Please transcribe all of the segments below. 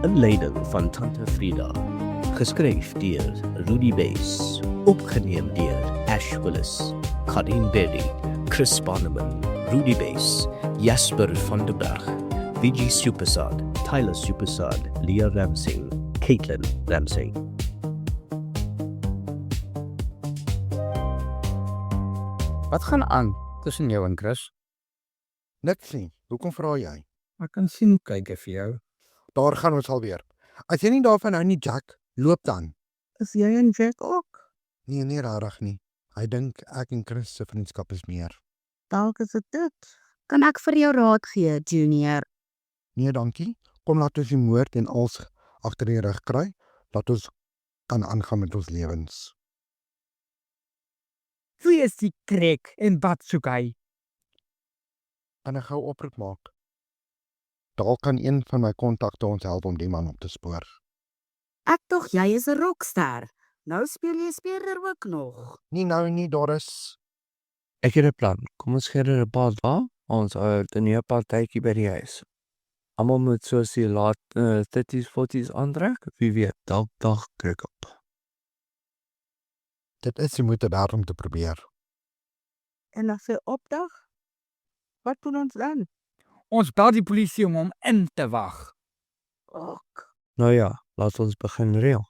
'n leiding van Tante Frida. Geskryf deur Rudy Bass. Opgeneem deur Ash Willis, Karin Berry, Chris Barneman, Rudy Bass, Jasper van der Berg, Vijay Supersad, Tyler Supersad, Leah Ramsing, Caitlin Ramsing. Wat gaan aan tussen jou en Chris? Niks nie. Hoekom vra jy? Ek kan sien kyk vir jou. Daar gaan ons alweer. As jy nie daarvan hou nie, Jack, loop dan. Is jy en Jack ook? Nee, rarig nie. Hy dink ek en Chris se vriendskap is meer. Dalk is dit. Kan ek vir jou raad gee, Junior? Nee, dankie. Kom laat ons die moord en als agter die rug kry, dat ons kan aangaan met ons lewens. Wie is die krek en wat soek hy? Kan ek gou oproep maak? Dalk kan een van my kontakte ons help om die man op te spoor. Ek tog jy is 'n rockster. Nou speel jy speurder ook nog. Nie nou nie, Doris. Ek het 'n plan. Kom ons gee dit 'n paar dae. Ons hou 'n partytjie by die huis. Almal moet soos die laat 30s, 40s aantrek. Wie weet, dalk dag krik op. Dit is die moeite werd om te probeer. En as hy opdag, wat doen ons dan? Ons bel die polisie om hom in te wag. Ok. Nou ja, laat ons begin reël.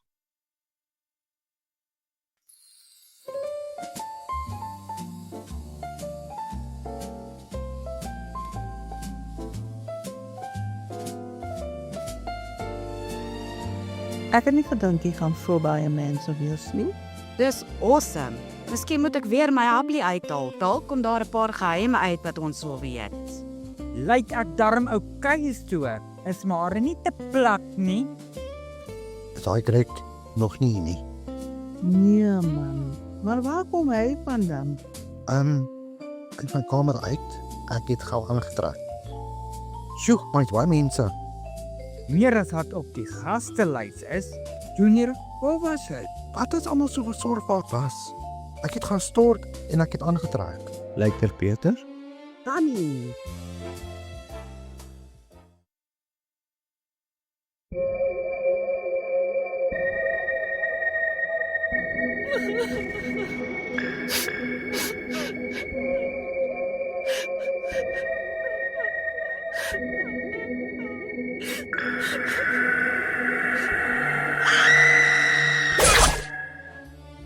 Ek het nie gedink jy gaan so baie mense wees nie. Dis awesome. Miskien moet ek weer my hablie uithaal. Dalk kom daar 'n paar geheime uit wat ons wil weet. Lyk ek darm oukei toe. Is maar nie te plat nie. Is hy direk nog nie nie. Nee man, maar waar kom hy vandaan? Uit my kamer uit. Ek het gou aangetrek. Sjoe, maar jy mense. Meer as wat op die gastelys is. Junior, waar was hy? Wat is almal so besorg wat was? Ek het gaan stort en ek het aangetrek. Lyk dit beter? Danny.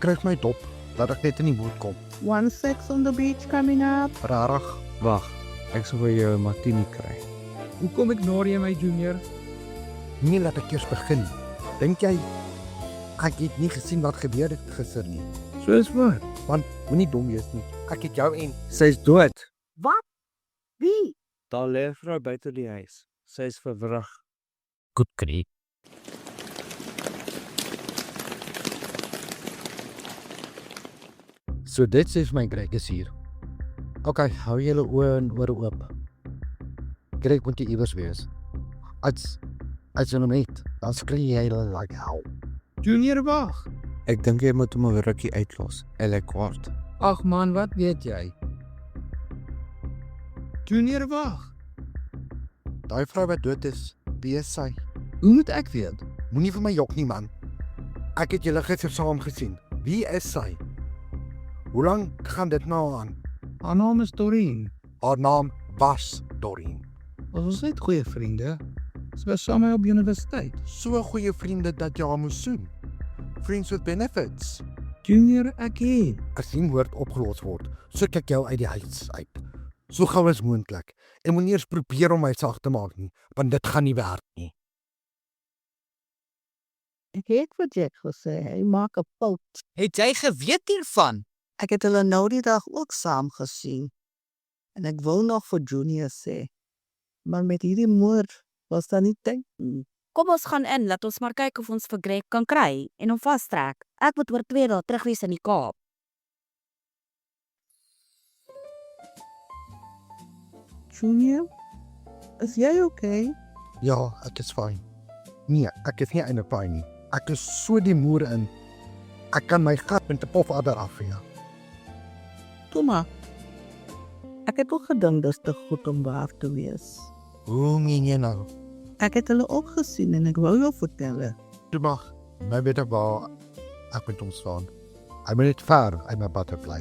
Kryg my dop, dat ek net in die moed kom. 1 sex on the beach coming up. Rarig. Wag, ek sal vir jou 'n martini kry. Hoekom ignoreer jy my, Junior? Nie laat ek eers begin. Dink jy ek het nie gesien wat gebeur het gister nie? Soos wat? Want moenie dom wees nie. Ek het jou en Sy's dood. Wat? Wie? Daar lê 'n vrou buite die huis. Sy's verwrig. Goed kry. So dit sê vir my Greg is hier. OK, hou julle oë en ore oop. Greg moet iewers wees. As jy hom het, dan skree jy like hell. Junior, wag. Ek dink jy moet hom 'n rukkie uitlos. Hy lyk kwaad. Ag man, wat weet jy? Junior, wag. Daai vrou wat dood is, wie is sy? Hoe moet ek weet? Moenie vir my jok nie, man. Ek het julle gister saam gesien. Wie is sy? Hoe lank gaan dit nou aan? Haar naam is Doreen. Haar naam was Doreen. Ons was net goeie vriende. Sy was saam met my op universiteit. So goeie vriende dat jy haar moes soen. Friends with benefits. Junior, ek hier. As die moord opgelos word, soek ek jou uit die huis uit. So gou as moontlik. En moenie eers probeer om my sag te maak nie, want dit gaan nie werk nie. Ek het vir Jack gesê, hy maak 'n fout. Het jy geweet hiervan? Ek het hulle nou die dag ook saam gesien. En ek wil nog vir Junior sê. Maar met hierdie moord was daar nie tyd nie. Kom ons gaan in, laat ons maar kyk of ons vir Greg kan kry en hom vastrek. Ek moet oor 2 dae terug wees in die Kaap. Junior, is jy okay? Ja, ek is fyn. Nee, ek is nie einde fyn nie. Ek is so die moer in. Ek kan my gat met 'n pofadder afvee. Toe maar. Ek het ook gedink dis te goed om waar te wees. Hoe meen jy nou? Ek het hulle ook gesien en ek wou jou vertel. Toe mag, my weet ek waar ek moet ontstaan. Hy moet net ver uit my butterfly.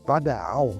Wat de hel?